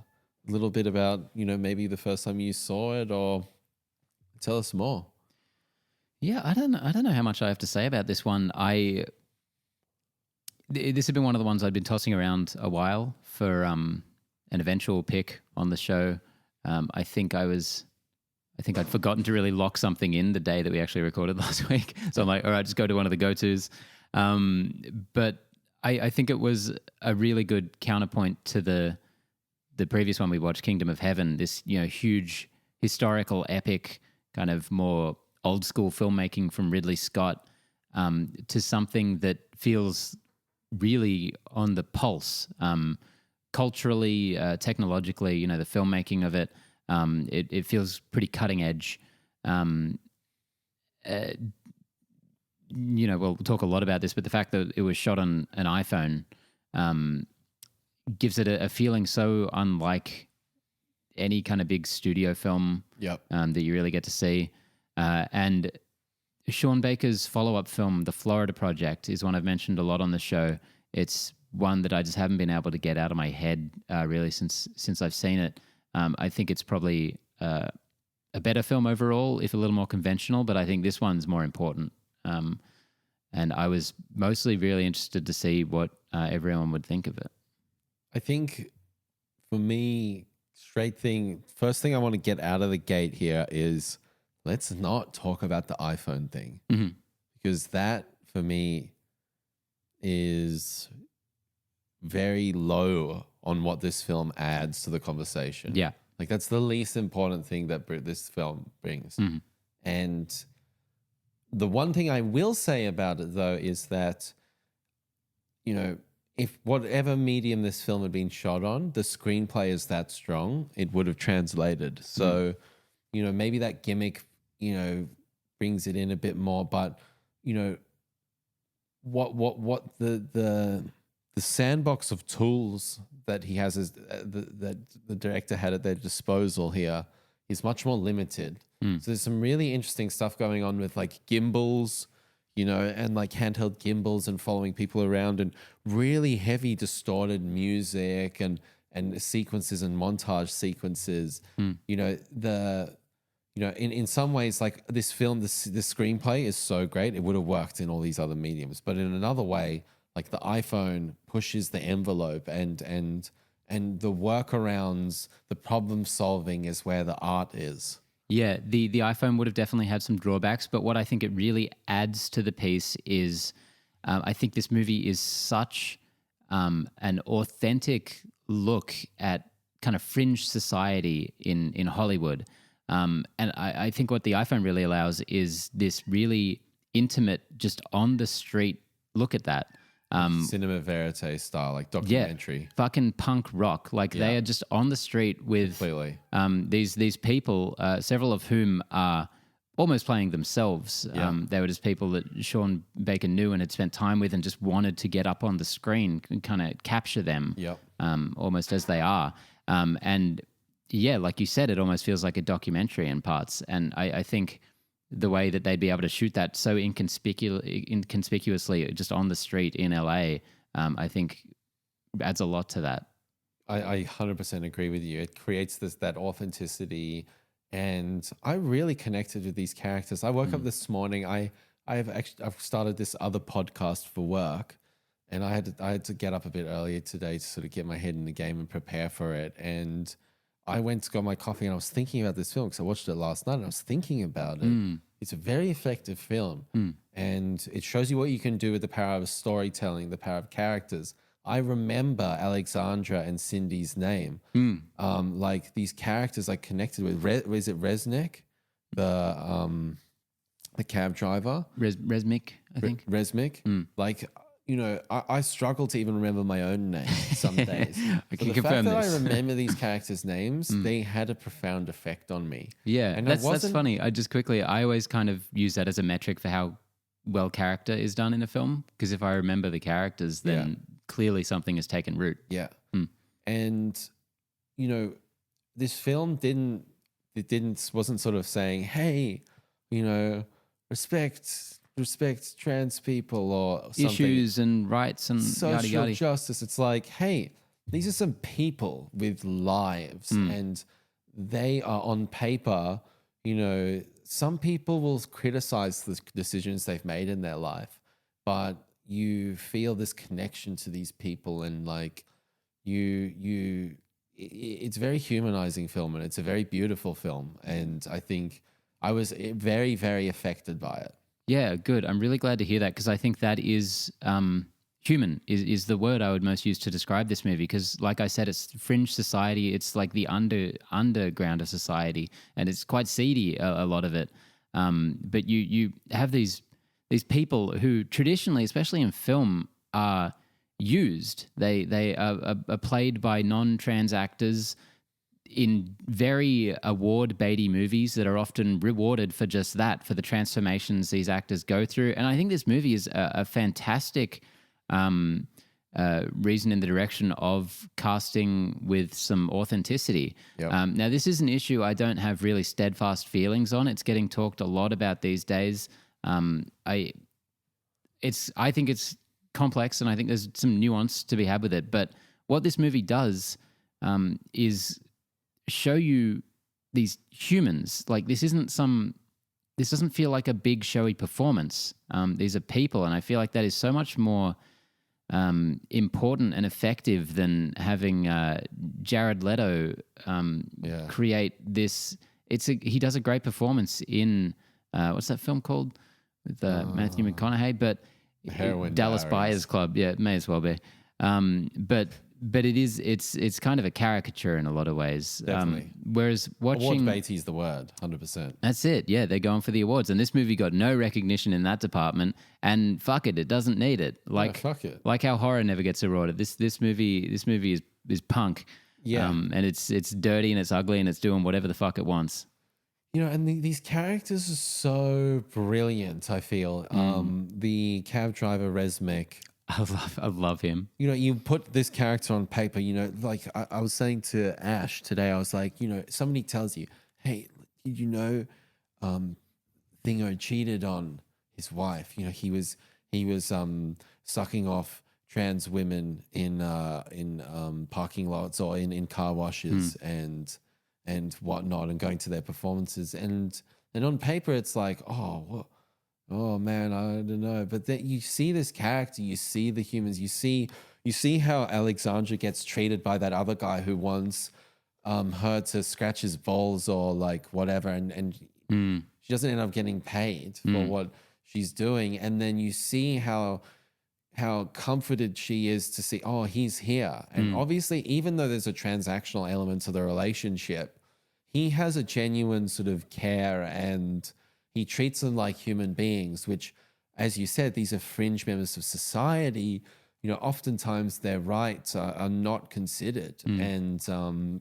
little bit about, maybe the first time you saw it, or tell us more. Yeah, I don't know how much I have to say about this one. This had been one of the ones I'd been tossing around a while for an eventual pick on the show. I think I'd forgotten to really lock something in the day that we actually recorded last week. So I'm like, all right, just go to one of the go-tos. But I think it was a really good counterpoint to the previous one we watched, Kingdom of Heaven, this, huge historical epic, kind of more old school filmmaking from Ridley Scott, to something that feels really on the pulse, culturally, technologically, the filmmaking of it. It feels pretty cutting edge. We'll talk a lot about this, but the fact that it was shot on an iPhone gives it a feeling so unlike any kind of big studio film that you really get to see. And Sean Baker's follow-up film, The Florida Project, is one I've mentioned a lot on the show. It's one that I just haven't been able to get out of my head really since I've seen it. I think it's probably a better film overall, if a little more conventional, but I think this one's more important. And I was mostly really interested to see what everyone would think of it. I think for me, first thing I want to get out of the gate here is let's not talk about the iPhone thing. Because that, for me, is very low on what this film adds to the conversation. Yeah. Like that's the least important thing that this film brings. And The one thing I will say about it, though, is that, if whatever medium this film had been shot on, the screenplay is that strong, it would have translated. So, maybe that gimmick, brings it in a bit more. But, what the sandbox of tools that he has that the director had at their disposal here is much more limited. So there's some really interesting stuff going on with like gimbals, and like handheld gimbals and following people around, and really heavy distorted music and sequences and montage sequences. In some ways, like this film, the screenplay is so great, it would have worked in all these other mediums. But in another way, like the iPhone pushes the envelope, and the workarounds, the problem solving is where the art is. Yeah, the iPhone would have definitely had some drawbacks, but what I think it really adds to the piece is I think this movie is such an authentic look at kind of fringe society in Hollywood. And I think what the iPhone really allows is this really intimate, just on the street look at that. Cinema verite style, like documentary. Yeah, fucking punk rock. Like they are just on the street with these people, several of whom are almost playing themselves. They were just people that Sean Baker knew and had spent time with and just wanted to get up on the screen and kind of capture them almost as they are. And yeah, like you said, it almost feels like a documentary in parts. And I think the way that they'd be able to shoot that so inconspicuously just on the street in LA, I think adds a lot to that. I 100% agree with you. It creates that authenticity, and I really connected with these characters. I woke up this morning. I've started this other podcast for work, and I had to get up a bit earlier today to sort of get my head in the game and prepare for it. And I went to go my coffee, and I was thinking about this film because I watched it last night, and I was thinking about it. It's a very effective film, and it shows you what you can do with the power of storytelling, the power of characters. I remember Alexandra and Cindy's name. Like these characters I connected with. Was it Resnick, the cab driver? Resmick, I think. Resmick. Like, I struggle to even remember my own name some days. I can the confirm fact that this. I remember these characters' names, they had a profound effect on me. Yeah, and that's funny. I always kind of use that as a metric for how well character is done in a film. Because if I remember the characters, then clearly something has taken root. Yeah. And, this film wasn't sort of saying, hey, respect trans people or something. Issues and rights and social yada yada. justice. It's like, hey, these are some people with lives, and they are on paper. Some people will criticize the decisions they've made in their life, but you feel this connection to these people, and like it's a very humanizing film, and it's a very beautiful film, and I think I was very, very affected by it. Yeah, good. I'm really glad to hear that, because I think that is human is the word I would most use to describe this movie, because like I said, it's fringe society. It's like the underground of society, and it's quite seedy, a lot of it. But you have these people who traditionally, especially in film, are used. They are played by non-trans actors in very award-baity movies that are often rewarded for just that, for the transformations these actors go through. And I think this movie is a fantastic reason in the direction of casting with some authenticity. Yep. Now, this is an issue I don't have really steadfast feelings on. It's getting talked a lot about these days. I think it's complex, and I think there's some nuance to be had with it. But what this movie does is show you these humans. Like, this doesn't feel like a big showy performance. These are people, and I feel like that is so much more important and effective than having Jared Leto create this. He does a great performance in what's that film called with Matthew McConaughey? But Heroin Dallas Diaries. Buyers Club. Yeah, it may as well be. But but it's kind of a caricature in a lot of ways. Definitely. Whereas watching Award baity is the word, 100%. that's it. Yeah, they're going for the awards, and this movie got no recognition in that department. And fuck it, it doesn't need it. Like fuck it. like how horror never gets awarded. This movie is punk. Yeah. And it's dirty and it's ugly and it's doing whatever the fuck it wants. You know, and these characters are so brilliant, I feel. The cab driver, Resmek, I love him. you know, you put this character on paper, you know, like I was saying to Ash today, I was like, you know, somebody tells you, hey, did you know Thingo cheated on his wife? You know, he was sucking off trans women in parking lots or in car washes and whatnot, and going to their performances. And on paper, it's like, oh man, I don't know. But then you see this character, you see the humans, you see how Alexandra gets treated by that other guy who wants her to scratch his balls or like whatever, and she doesn't end up getting paid for what she's doing. And then you see how comforted she is to see, oh, he's here. And obviously, even though there's a transactional element to the relationship, he has a genuine sort of care, and he treats them like human beings, which, as you said, these are fringe members of society. You know, oftentimes their rights are not considered. And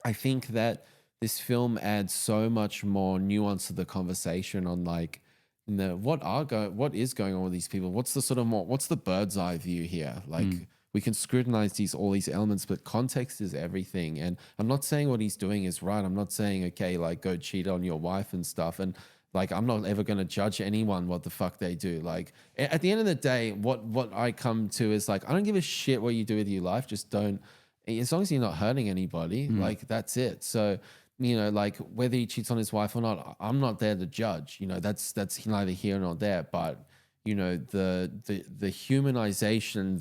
I think that this film adds so much more nuance to the conversation on like, what is going on with these people? What's the bird's eye view here? Like we can scrutinize all these elements, but context is everything. And I'm not saying what he's doing is right. I'm not saying, okay, like go cheat on your wife and stuff. And like, I'm not ever going to judge anyone what the fuck they do. Like at the end of the day, what I come to is like, I don't give a shit what you do with your life. Just don't, as long as you're not hurting anybody, like that's it. So, you know, like whether he cheats on his wife or not, I'm not there to judge. You know, that's neither here nor there. But you know, the humanization,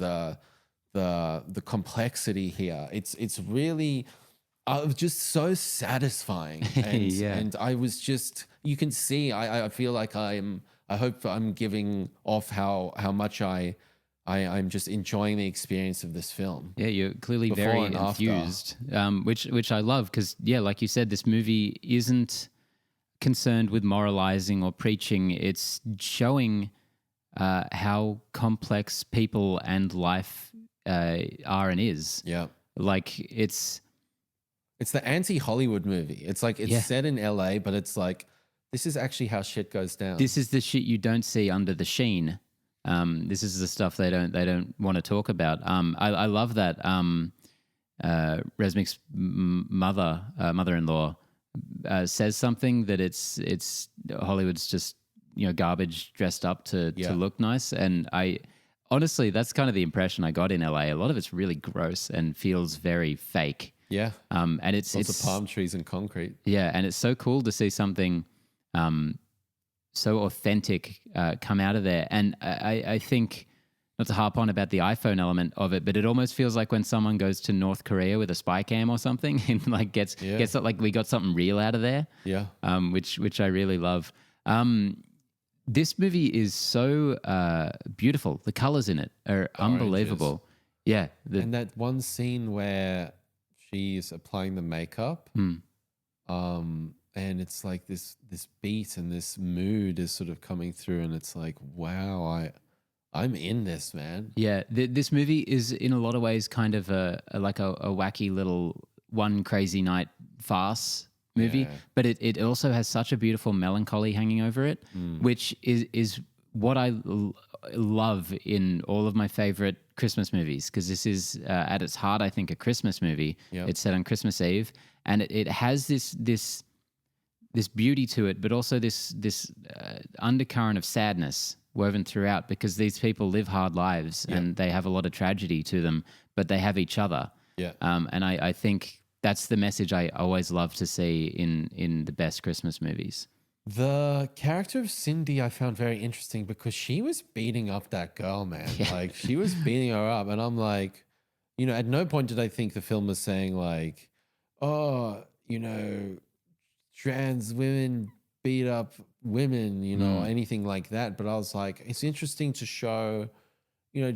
the complexity here, it's really just so satisfying. And and I was just, you can see, I feel like I hope I'm giving off how much I'm just enjoying the experience of this film. Yeah, you're clearly Before very and after. enthused, which I love because, yeah, like you said, this movie isn't concerned with moralizing or preaching. It's showing how complex people and life are and is. Yeah. Like it's the anti-Hollywood movie. It's like it's set in LA, but it's like this is actually how shit goes down. This is the shit you don't see under the sheen. This is the stuff they don't want to talk about. I love that Resmik's mother-in-law says something that it's Hollywood's just, you know, garbage dressed up to look nice. And I honestly, that's kind of the impression I got in LA. A lot of it's really gross and feels very fake. Yeah. And it's Lots of palm trees and concrete. Yeah, and it's so cool to see something so authentic come out of there. And I think, not to harp on about the iPhone element of it, but it almost feels like when someone goes to North Korea with a spy cam or something and like gets like we got something real out of there. Yeah. Which I really love. This movie is so beautiful. The colors in it are unbelievable. Yeah. And that one scene where she's applying the makeup, and it's like this beat and this mood is sort of coming through, and it's like, wow, I'm in this, man. Yeah, this movie is in a lot of ways kind of a wacky little one crazy night farce movie, but it also has such a beautiful melancholy hanging over it, which is what I love in all of my favorite Christmas movies, because this is at its heart, I think, a Christmas movie. Yep. It's set on Christmas Eve, and it has this beauty to it, but also this undercurrent of sadness woven throughout, because these people live hard lives and they have a lot of tragedy to them, but they have each other. Yeah. And I think that's the message I always love to see in the best Christmas movies. The character of Cindy I found very interesting because she was beating up that girl, man. Yeah. Like she was beating her up, and I'm like, you know, at no point did I think the film was saying like, oh, you know, trans women beat up women, you know, anything like that. But I was like, it's interesting to show, you know,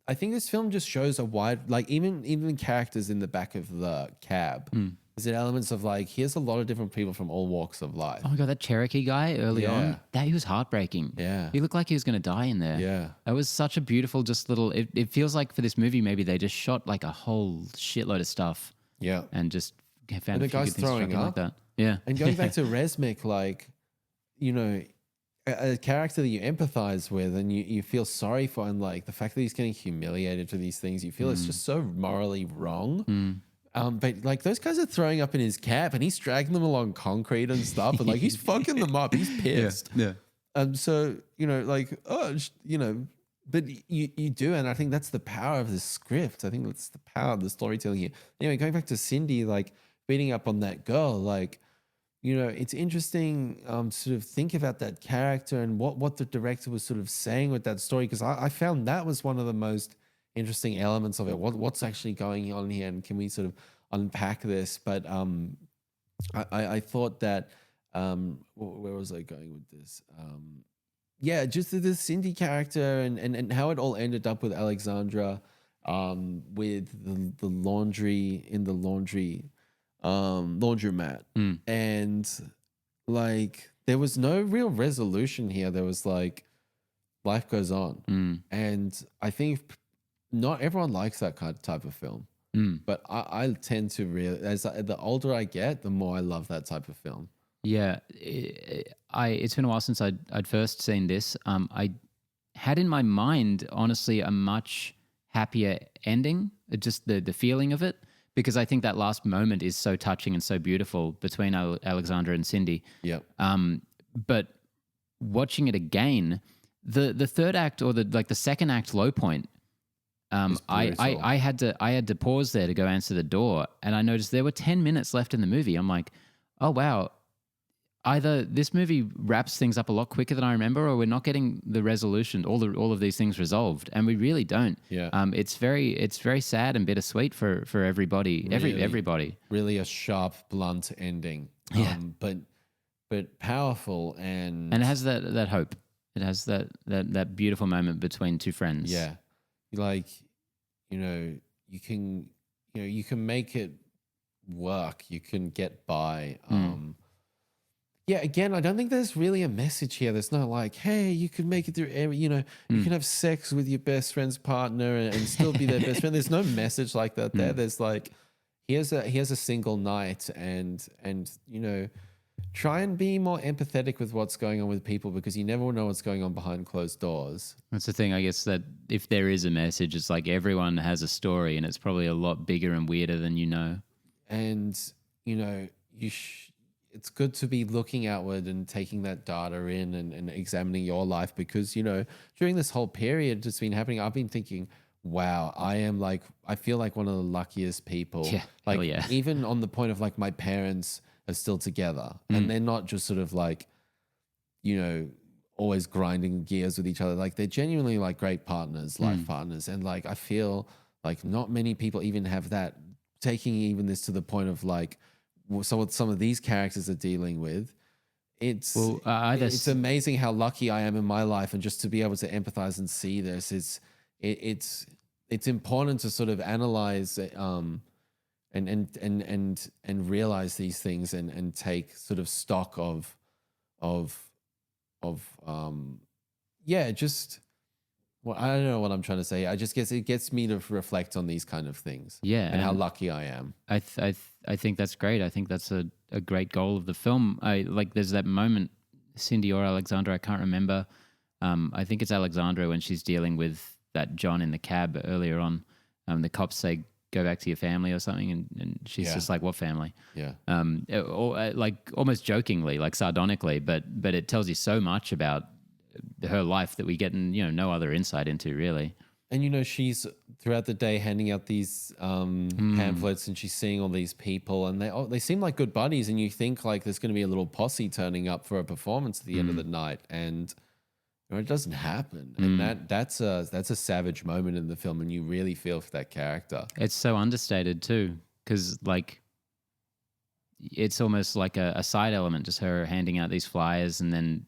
I think this film just shows a wide, like even characters in the back of the cab. There's elements of like, here's a lot of different people from all walks of life. Oh my God, that Cherokee guy early on, he was heartbreaking. Yeah. He looked like he was going to die in there. Yeah. That was such a beautiful, just little, it feels like for this movie, maybe they just shot like a whole shitload of stuff. Yeah. And just found And a the few guy's good things throwing struck in like up. that. Yeah. And going back to Resnick, like, you know, a character that you empathize with and you feel sorry for, and like the fact that he's getting humiliated for these things, you feel it's just so morally wrong. But like those guys are throwing up in his cab and he's dragging them along concrete and stuff, and like he's fucking them up. He's pissed. Yeah. So you know, like you know, but you do, and I think that's the power of the script. I think that's the power of the storytelling here. Anyway, going back to Cindy, like beating up on that girl, like. You know, it's interesting to sort of think about that character and what the director was sort of saying with that story, because I found that was one of the most interesting elements of it. What's actually going on here, and can we sort of unpack this? But I thought that where was I going with this? Yeah, just the Cindy character and how it all ended up with Alexandra, with the laundry in the laundromat, and like there was no real resolution here. There was like life goes on, and I think not everyone likes that kind of type of film, but I tend to really, as the older I get, the more I love that type of film. Yeah, it's been a while since I'd first seen this. I had in my mind, honestly, a much happier ending, just the feeling of it. Because I think that last moment is so touching and so beautiful between Alexandra and Cindy. Yeah. But watching it again, the third act or the second act low point, I had to pause there to go answer the door, and I noticed there were 10 minutes left in the movie. I'm like, oh wow. Either this movie wraps things up a lot quicker than I remember, or we're not getting the resolution, all of these things resolved, and we really don't. Yeah. It's very sad and bittersweet for everybody, everybody. Really a sharp, blunt ending. Yeah. But powerful and it has that hope. It has that beautiful moment between two friends. Yeah, like you can make it work. You can get by. Yeah, again, I don't think there's really a message here. There's not like, hey, you can make it through every, you can have sex with your best friend's partner and still be their best friend. There's no message like that there. There's like, here's a single night and try and be more empathetic with what's going on with people, because you never know what's going on behind closed doors. That's the thing, I guess, that if there is a message, it's like everyone has a story and it's probably a lot bigger and weirder than you know. And, it's good to be looking outward and taking that data in and examining your life, because, during this whole period that's been happening, I've been thinking, wow, I feel like one of the luckiest people. Yeah, like, hell yeah. even on the point of like my parents are still together and they're not just sort of like, always grinding gears with each other. Like they're genuinely like great partners, life partners. And like, I feel like not many people even have that, taking even this to the point of like, so what some of these characters are dealing with. It's amazing how lucky I am in my life, and just to be able to empathize and see this, it's important to sort of analyze and realize these things and take sort of stock of just, well, I don't know what I'm trying to say. I just guess it gets me to reflect on these kind of things. Yeah, and how lucky I am. I think that's great. I think that's a great goal of the film. There's that moment, Cindy or Alexandra, I can't remember. I think it's Alexandra, when she's dealing with that John in the cab earlier on. The cops say, go back to your family or something, and she's just like, what family? Yeah. Like almost jokingly, like sardonically, but it tells you so much about her life that we get no other insight into, really. And she's throughout the day handing out these pamphlets, and she's seeing all these people, and they seem like good buddies, and you think like there's going to be a little posse turning up for a performance at the end of the night, and it doesn't happen. And that's a savage moment in the film, and you really feel for that character. It's so understated too, because like it's almost like a side element, just her handing out these flyers, and then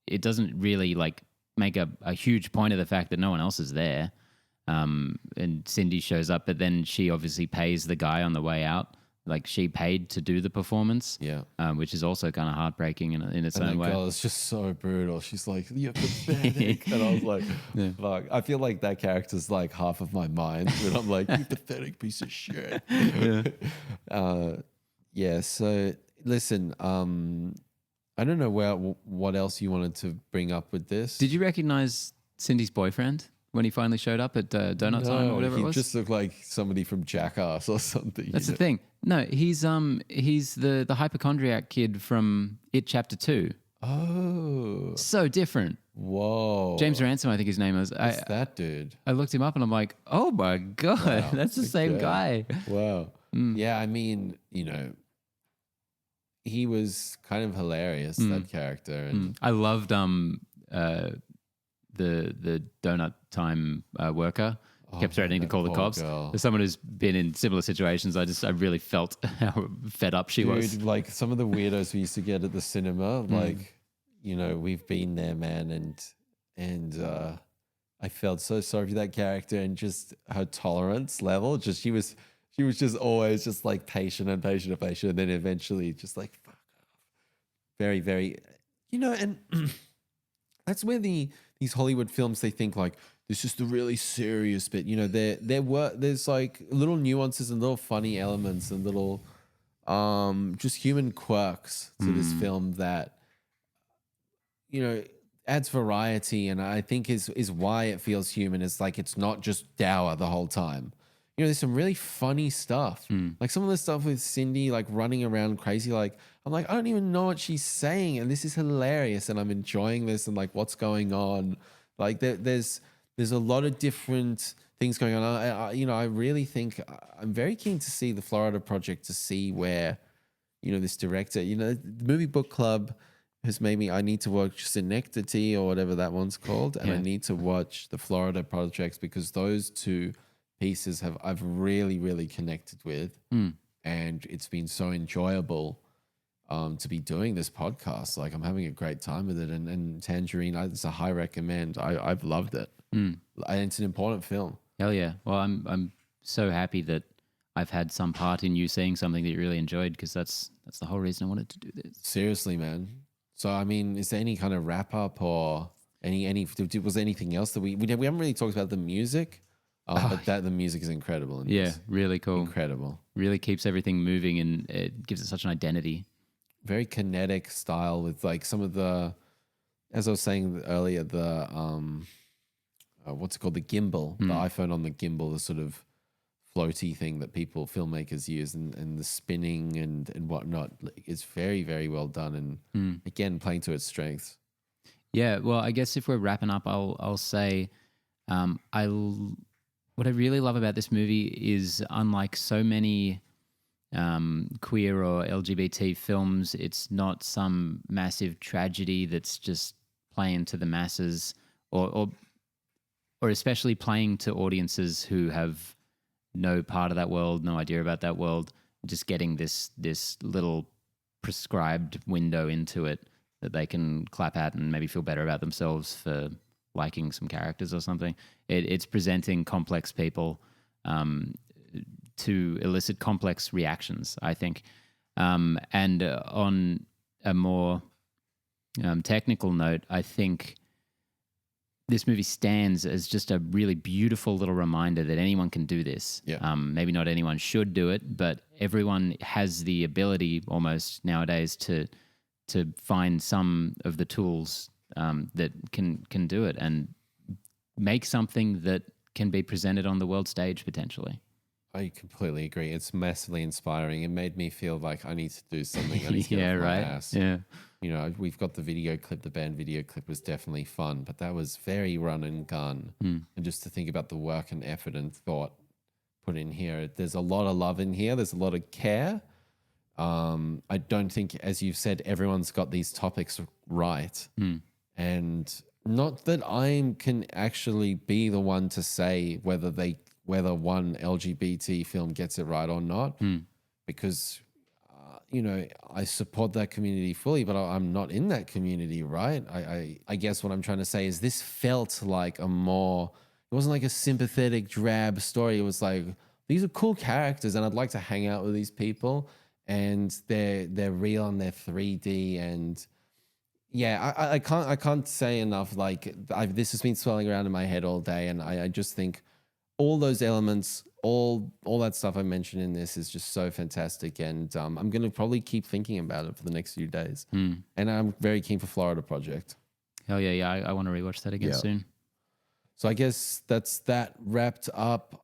it doesn't really like make a huge point of the fact that no one else is there. and Cindy shows up, but then she obviously pays the guy on the way out. Like she paid to do the performance, Yeah. which is also kind of heartbreaking in its own And that way. girl is just so brutal. She's like, "You're pathetic," and I was like, "Fuck!" I feel like that character's like half of my mind. When I'm like, "You pathetic piece of shit." Yeah. So listen, I don't know what else you wanted to bring up with this. Did you recognize Cindy's boyfriend when he finally showed up at donut time or whatever it was? He just looked like somebody from Jackass or something. That's the thing. No, he's the hypochondriac kid from It Chapter 2. Oh, So different. whoa! James Ransom, I think his name is. It's that dude. I looked him up and I'm like, oh my God, Wow. that's the same guy. Wow. Yeah, I mean, he was kind of hilarious, that character. And I loved the donut time worker. Kept threatening to call the poor cops. girl. As someone who's been in similar situations, I really felt how fed up she was. Dude, like some of the weirdos we used to get at the cinema, like, we've been there, man. And I felt so sorry for that character and just her tolerance level. She was just always just like patient. And then eventually just like, fuck off. Very, very, and that's where these Hollywood films, they think like, this is the really serious bit. There's like little nuances and little funny elements and little just human quirks to this film that adds variety, and I think is why it feels human. It's like it's not just dour the whole time. There's some really funny stuff. Like some of the stuff with Cindy like running around crazy, like I'm like, I don't even know what she's saying, and this is hilarious, and I'm enjoying this, and like what's going on. Like there's a lot of different things going on. I really think I'm very keen to see the Florida Project, to see where, this director, the Movie Book Club has made me, I need to watch Synecdoche or whatever that one's called. And I need to watch the Florida Projects, because those two pieces I've really, really connected with. And it's been so enjoyable to be doing this podcast. Like I'm having a great time with it. And Tangerine, it's a high recommend. I've loved it. And it's an important film. Hell yeah. Well, I'm so happy that I've had some part in you seeing something that you really enjoyed, because that's the whole reason I wanted to do this. Seriously, man. So, I mean, is there any kind of wrap up or was there anything else that we haven't really talked about the music, but the music is incredible. Yeah, really cool. Incredible. Really keeps everything moving, and it gives it such an identity. Very kinetic style with like some of the, as I was saying earlier, the what's it called? The gimbal, the iPhone on the gimbal, the sort of floaty thing that filmmakers use, and the spinning and whatnot. It's very, very well done, and again, playing to its strengths. Yeah, well, I guess if we're wrapping up, I'll say, what I really love about this movie is, unlike so many queer or LGBT films, it's not some massive tragedy that's just playing to the masses, or especially playing to audiences who have no part of that world, no idea about that world, just getting this little prescribed window into it that they can clap at and maybe feel better about themselves for liking some characters or something. It's presenting complex people to elicit complex reactions, I think. And on a more technical note, I think this movie stands as just a really beautiful little reminder that anyone can do this. Yeah. Maybe not anyone should do it, but everyone has the ability almost nowadays to find some of the tools that can do it and make something that can be presented on the world stage potentially. I completely agree. It's massively inspiring. It made me feel like I need to do something. I need to get off my ass. Yeah. We've got the video clip. The band video clip was definitely fun, but that was very run and gun. And just to think about the work and effort and thought put in here, there's a lot of love in here. There's a lot of care. I don't think, as you've said, everyone's got these topics right. And not that I can actually be the one to say whether one LGBT film gets it right or not, because I support that community fully, but I'm not in that community, right? I guess what I'm trying to say is this felt like a more wasn't like a sympathetic, drab story. It was like, these are cool characters, and I'd like to hang out with these people, and they're real and they're 3D, and yeah, I can't say enough. Like, this has been swirling around in my head all day, and I just think all those elements, all that stuff I mentioned in this is just so fantastic, and I'm gonna probably keep thinking about it for the next few days. And I'm very keen for Florida Project. Hell yeah. I want to rewatch that again soon. So I guess that's that wrapped up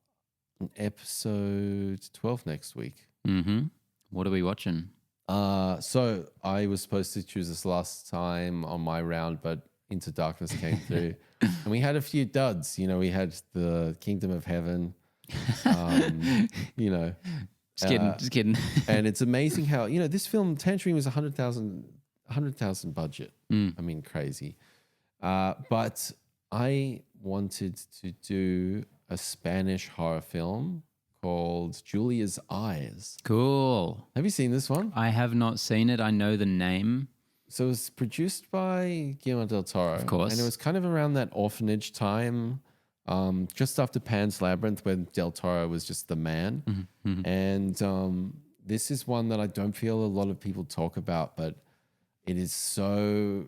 episode 12 next week. What are we watching? So I was supposed to choose this last time on my round, but Into Darkness came through, and we had a few duds. You know, we had the Kingdom of Heaven. You know, Just kidding. And it's amazing how, you know, this film Tangerine was 100,000 budget. I mean, crazy. But I wanted to do a Spanish horror film called Julia's Eyes. Cool. Have you seen this one? I have not seen it. I know the name. So it was produced by Guillermo del Toro. Of course. And it was kind of around that orphanage time, just after Pan's Labyrinth, when del Toro was just the man. And this is one that I don't feel a lot of people talk about, but it is so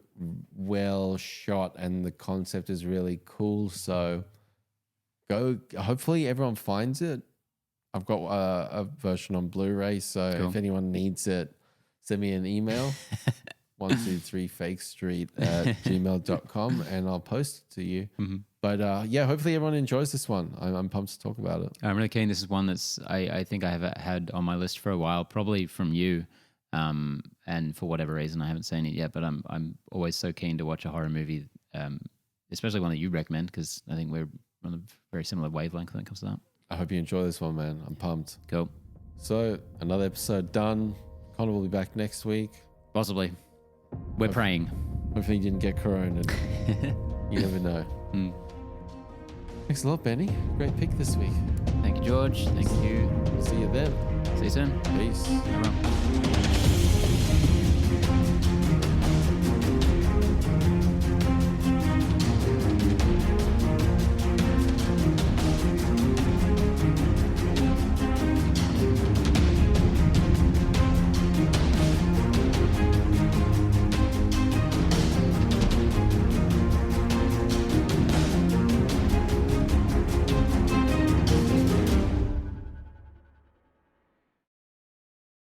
well shot and the concept is really cool. So hopefully everyone finds it. I've got a version on Blu-ray, so if anyone needs it, send me an email, 123fakestreet@gmail.com, and I'll post it to you. But yeah, hopefully everyone enjoys this one. I'm pumped to talk about it. I'm really keen. This is one that's I think I have had on my list for a while, probably from you. And for whatever reason, I haven't seen it yet, but I'm always so keen to watch a horror movie, especially one that you recommend, because I think we're on a very similar wavelength when it comes to that. I hope you enjoy this one, man. I'm pumped. Cool. So another episode done. Connor will be back next week. Possibly. We're praying. Hopefully you didn't get corona. You never know. Thanks a lot, Benny. Great pick this week. Thank you, George. Thank you. See you then. See you soon. Peace. Bye-bye.